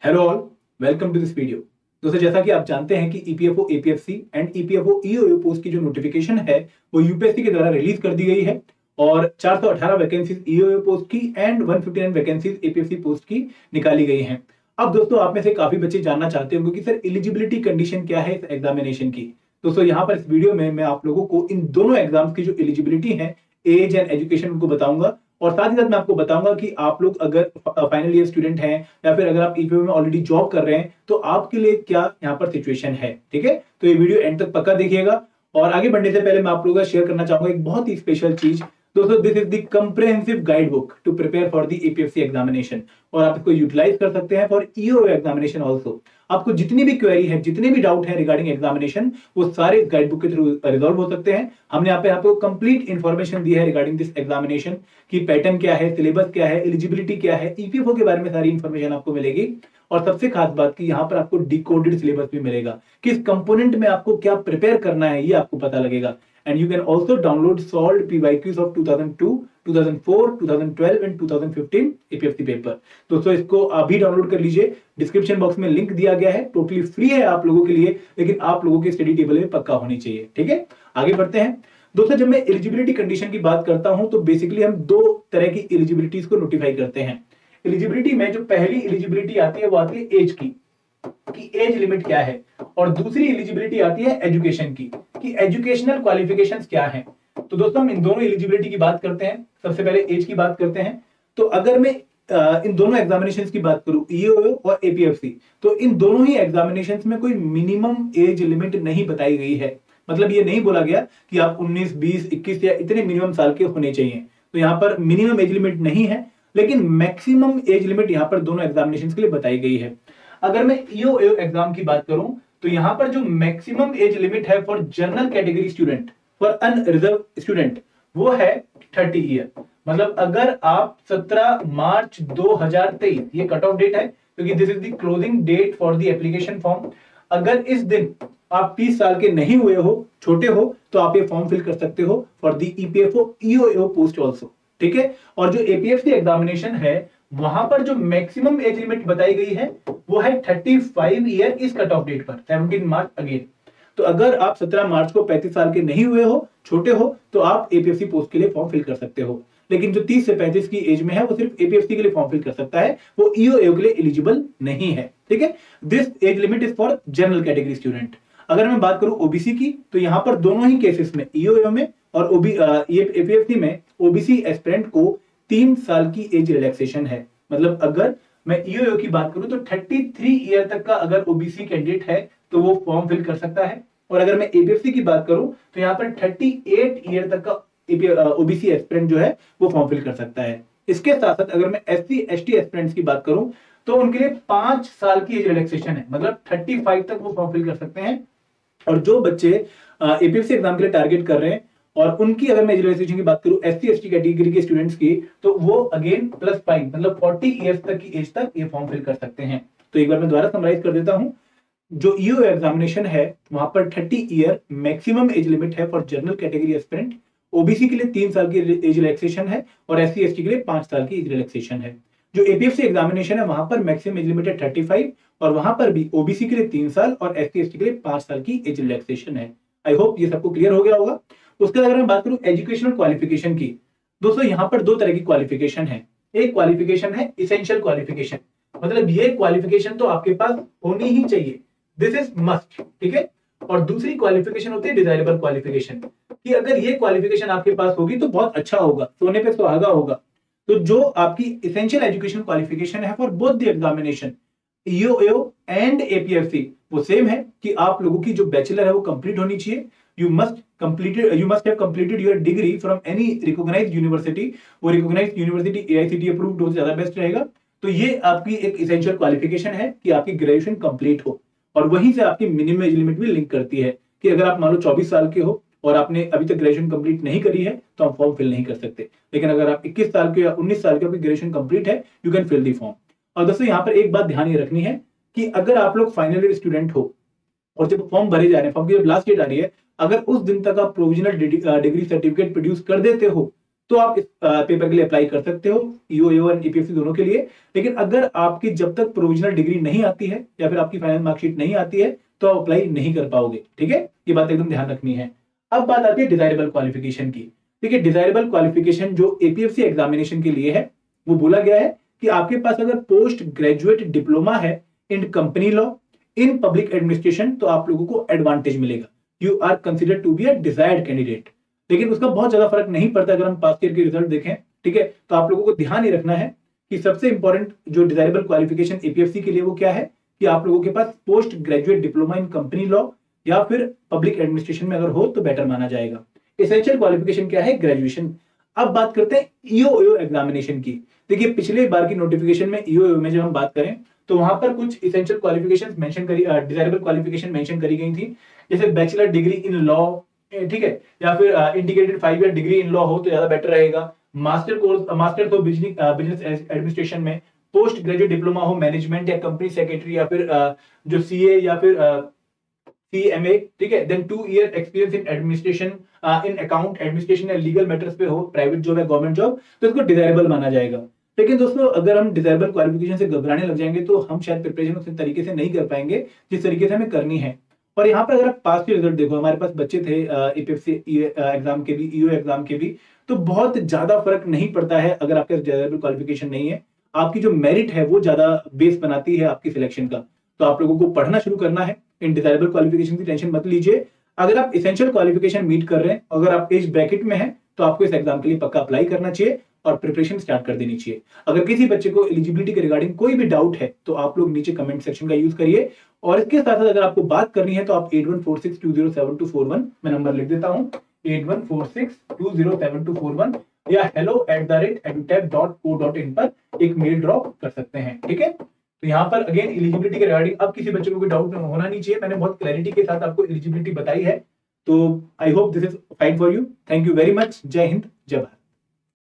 Hello all, welcome to this video. दोस्तों, जैसा कि आप जानते हैं कि EPFO APFC and EPFO EOU post की जो नोटिफिकेशन है वो यूपीएससी के द्वारा रिलीज कर दी गई है और 418 वैकेंसीज ईओयू पोस्ट की एंड 159 वैकेंसीज एपीएफसी पोस्ट की निकाली गई हैं। अब दोस्तों, आप में से काफी बच्चे जानना चाहते होंगे कि सर एलिजिबिलिटी कंडीशन क्या है इस एग्जामिनेशन की। दोस्तों, यहाँ पर इस वीडियो में मैं आप लोगों को इन दोनों एग्जाम्स की जो एलिजिबिलिटी है, एज एंड एजुकेशन, उनको बताऊंगा और साथ ही साथ मैं आपको बताऊंगा कि आप लोग अगर फाइनल ईयर स्टूडेंट हैं या फिर अगर आप ईपीएफओ में ऑलरेडी जॉब कर रहे हैं तो आपके लिए क्या यहाँ पर सिचुएशन है। ठीक है, तो ये वीडियो एंड तक पक्का देखिएगा। और आगे बढ़ने से पहले मैं आप लोगों का शेयर करना चाहूंगा एक बहुत ही स्पेशल चीज। दोस्तों, this is the comprehensive guide book to prepare for the APFC examination और आप इसको यूटिलाइज कर सकते हैं फॉर ईओयू एग्जामिनेशन ऑल्सो। आपको जितनी भी क्वेरी है, जितने भी डाउट है रिगार्डिंग एग्जामिनेशन, वो सारे इस गाइड बुक के थ्रू रिजॉल्व हो सकते हैं। हमने यहाँ पे कंप्लीट इन्फॉर्मेशन दी है रिगार्डिंग दिस एग्जामिनेशन की पैटर्न क्या है, सिलेबस क्या है, एलिजिबिलिटी क्या है, ईपीएफओ के बारे में सारी इन्फॉर्मेशन आपको मिलेगी। और सबसे खास बात की यहाँ पर आपको डिकोडेड सिलेबस भी मिलेगा, किस कंपोनेंट में आपको क्या प्रिपेयर करना है ये आपको पता लगेगा। And you can also download solved PYQs of 2002, 2004, 2012 and 2015 APFC paper. दोस्तों, इसको अभी डाउनलोड कर लीजिए, डिस्क्रिप्शन बॉक्स में लिंक दिया गया है, टोटली फ्री है आप लोगों के लिए, लेकिन आप लोगों के स्टडी टेबल में पक्का होनी चाहिए। ठीक है, आगे बढ़ते हैं। दोस्तों, जब मैं एलिजिबिलिटी कंडीशन की बात करता हूं तो बेसिकली हम दो तरह की एलिजिबिलिटीज को नोटिफाई करते हैं। एलिजिबिलिटी में जो पहली एलिजिबिलिटी आती है वो आती है एज की, कि एज लिमिट क्या है, और दूसरी एलिजिबिलिटी आती है एजुकेशन की, कि एजुकेशनल क्वालिफिकेशंस क्या हैं। तो दोस्तों, हम इन दोनों एलिजिबिलिटी की बात करते हैं। सबसे पहले एज की बात करते हैं। तो अगर मैं इन दोनों एग्जामिनेशंस की बात करूं, ईओयू और एपीएफसी, तो इन दोनों ही एग्जामिनेशंस में कोई मिनिमम एज लिमिट नहीं बताई गई है। मतलब ये नहीं बोला गया कि आप 19, 20, 21 या इतने मिनिमम साल के होने चाहिए। तो यहाँ पर मिनिमम एज लिमिट नहीं है, लेकिन मैक्सिमम एज लिमिट यहाँ पर दोनों एग्जामिनेशंस के लिए बताई गई है। अगर मैं ईओयू एग्जाम की बात करूं तो यहां पर जो मैक्सिमम एज लिमिट है for general category student, for unreserved student, वो है 30 ईयर। मतलब अगर आप 17 मार्च 2023, ये कट ऑफ डेट है क्योंकि this is the closing date for the application form. अगर इस दिन आप 30 साल के नहीं हुए हो, छोटे हो, तो आप ये फॉर्म फिल कर सकते हो for the EPFO EOU post also. ठीक है, और जो एपीएफसी एग्जामिनेशन है वहां पर जो मैक्सिमम एज लिमिट बताई गई है वो है 35 ईयर इस कट ऑफ डेट पर, 17 मार्च अगेन। तो अगर आप 17 मार्च को 35 साल के नहीं हुए हो, छोटे हो, तो आप एपीएफसी पोस्ट के लिए फॉर्म फिल कर सकते हो। लेकिन जो 30 से 35 की एज में है वो सिर्फ एपीएफसी के लिए फॉर्म फिल कर सकता है, वो ईओयू के लिए एलिजिबल नहीं है। ठीक है, this age limit is for general category student. अगर मैं बात करूं ओबीसी की, तो यहां पर दोनों ही केसेस में, ईओयू में और एपीएफसी में, ओबीसी एस्पिरेंट को 3 साल की एज रिलैक्सेशन है। मतलब अगर मैं ईओयू की बात करूं तो 33 ईयर तक का अगर ओबीसी कैंडिडेट है तो वो फॉर्म फिल कर सकता है। और अगर मैं एपीएफसी की बात करूं तो यहाँ पर 38 ईयर तक का ओबीसी एस्पिरेंट जो है वो फॉर्म फिल कर सकता है। इसके साथ साथ अगर मैं एससी एसटी एस्पिरेंट्स की बात करूं तो उनके लिए 5 साल की एज रिलैक्सेशन है। मतलब 35 तक वो फॉर्म फिल कर सकते हैं। और जो बच्चे एपीएफसी एग्जाम के लिए टारगेट कर रहे हैं और उनकी अगर मैं एजुकेशन की बात करूं एससी एसटी कैटेगरी के स्टूडेंट्स की, तो वो अगेन +5 मतलब 40 इयर्स तक की एज तक ये फॉर्म फिल कर सकते हैं। तो एक बार मैं दोबारा समराइज कर देता हूं। जो ईओयू एग्जामिनेशन है वहां पर 30 ईयर मैक्सिमम एज लिमिट है for general category aspirant, OBC के लिए 3 साल की एज रिलैक्सेशन है और एससी एसटी के लिए 5 साल की एज रिलैक्सेशन है। जो एपीएफसी एग्जामिनेशन है वहां पर मैक्सिमम एज लिमिट है 35 और वहां पर भी ओबीसी के लिए 3 साल और एससी एसटी के लिए 5 साल की एज रिलैक्सेशन है। आई होप ये सबको क्लियर हो गया होगा। उसके अगर मैं बात करूं एजुकेशनल क्वालिफिकेशन की, दोस्तों यहां पर 2 तरह की क्वालिफिकेशन है। एक क्वालिफिकेशन है इसेंशियल क्वालिफिकेशन, मतलब ये क्वालिफिकेशन तो आपके पास होनी ही चाहिए, दिस इज मस्ट। ठीक है, और दूसरी क्वालिफिकेशन होती है डिजायरेबल क्वालिफिकेशन, कि अगर ये क्वालिफिकेशन आपके पास होगी तो बहुत अच्छा होगा, सोने पे सुहागा होगा। तो जो आपकी इसेंशियल एजुकेशन क्वालिफिकेशन है for both the examination EOU and APFC, वो सेम है कि आप लोगों की जो बैचलर है वो कंप्लीट होनी चाहिए। You must have completed your degree from any recognized university। वो recognized university AICTE approved हो, ज्यादा बेस्ट रहेगा। तो ये आपकी एक essential क्वालिफिकेशन है कि आपकी ग्रेजुएशन कंप्लीट हो, और वहीं से आपकी मिनिमम एज लिमिट भी लिंक करती है कि अगर आप मान लो 24 साल के हो और आपने अभी तक ग्रेजुएशन कंप्लीट नहीं करी है तो आप फॉर्म फिल नहीं कर सकते। लेकिन अगर आप 21 साल के या 19 साल के आपकी ग्रेजुएशन कंप्लीट है, you can fill the form. और दोस्तों, यहाँ पर एक बात ध्यान ये रखनी है कि अगर आप लोग फाइनल ईयर स्टूडेंट हो और जब फॉर्म भरे जा रहे हैं, फॉर्म की जब लास्ट डेट आ रही है, अगर उस दिन तक आप प्रोविजनल डिग्री सर्टिफिकेट प्रोड्यूस कर देते हो तो आप इस पेपर के लिए अप्लाई कर सकते हो, ईओ एंड ईपीएफसी दोनों के लिए। लेकिन अगर आपकी जब तक प्रोविजनल डिग्री नहीं आती है या फिर आपकी फाइनल मार्कशीट नहीं आती है तो आप अप्लाई नहीं कर पाओगे। ठीक है, ये बात एकदम ध्यान रखनी है। अब बात आती है डिजायरेबल क्वालिफिकेशन की। देखिए, डिजायरेबल क्वालिफिकेशन जो एपीएफसी एग्जामिनेशन के लिए है, वो बोला गया है कि आपके पास अगर पोस्ट ग्रेजुएट डिप्लोमा है in company law, in public administration, तो आप लोगों को एडवांटेज मिलेगा। You are considered to be a desired candidate. लेकिन उसका बहुत ज्यादा फर्क नहीं पड़ता अगर हम पास्ट ईयर के रिजल्ट देखें। ठीक है, तो आप लोगों को ध्यान ही रखना है कि सबसे इंपॉर्टेंट जो डिजायरेबल क्वालिफिकेशन एपीएफसी के लिए वो क्या है कि आप लोगों के पास post graduate diploma in company law या फिर पब्लिक एडमिनिस्ट्रेशन में अगर हो तो बेटर माना जाएगा। एसेंशियल क्वालिफिकेशन क्या है? ग्रेजुएशन। अब बात करते हैं ईओ एग्जामिनेशन की। देखिए, पिछले बार की नोटिफिकेशन में ईओ में जब हम बात करें तो वहां पर कुछ एसेंशियल क्वालिफिकेशंस मेंशन करी, डिजायरेबल क्वालिफिकेशन मेंशन करी गई थी, जैसे बैचलर डिग्री इन लॉ, ठीक है, या फिर integrated 5 year degree in law हो तो ज्यादा बेटर रहेगा। मास्टर तो बिजनेस एडमिनिस्ट्रेशन में, पोस्ट ग्रेजुएट डिप्लोमा हो मैनेजमेंट या कंपनी सेक्रेटरी या फिर जो सीए या फिर सीएमए, ठीक है, then 2 year experience in administration, in account administration या लीगल मैटर्स पे हो, प्राइवेट जॉब या गवर्नमेंट जॉब, तो इसको डिजायरेबल माना जाएगा। लेकिन दोस्तों, अगर हम डिजायरेबल क्वालिफिकेशन से घबराने लग जाएंगे तो हम शायद प्रिपरेशन उस तरीके से नहीं कर पाएंगे जिस तरीके से हमें करनी है। और यहाँ पर अगर आप पास के रिजल्ट देखो, हमारे पास बच्चे थे ईपीएफसी एग्जाम के भी, ईओ एग्जाम के भी, तो बहुत ज्यादा फर्क नहीं पड़ता है अगर आपके डिजायरेबल क्वालिफिकेशन नहीं है। आपकी जो मेरिट है वो ज्यादा बेस बनाती है आपकी सिलेक्शन का। तो आप लोगों को पढ़ना शुरू करना है, इन डिजायरेबल क्वालिफिकेशन की टेंशन मत लीजिए। अगर आप एसेंशियल क्वालिफिकेशन मीट कर रहे हैं, अगर आप एज ब्रैकेट में हैं, तो आपको इस एग्जाम के लिए पक्का अप्लाई करना चाहिए और प्रिपरेशन स्टार्ट कर देनी चाहिए। अगर किसी बच्चे को एलिजिबिलिटी के रिगार्डिंग कोई भी डाउट है तो आप लोग नीचे कमेंट सेक्शन का यूज करिए। और इसके साथ साथ अगर आपको बात करनी है तो आप 8146207241 मैं नंबर लिख देता हूं, 8146207241 या hello@edutech.co.in पर एक मेल ड्रॉप कर सकते हैं। ठीक है, तो यहाँ पर अगेन एलिजिबिलिटी के रिगार्डिंग अब किसी बच्चे को कोई डाउट होना नहीं चाहिए। मैंने बहुत क्लैरिटी के साथ आपको एलिजिबिलिटी बताई है। तो I hope this is fine for you. Thank you very much. जय हिंद, जय भारत।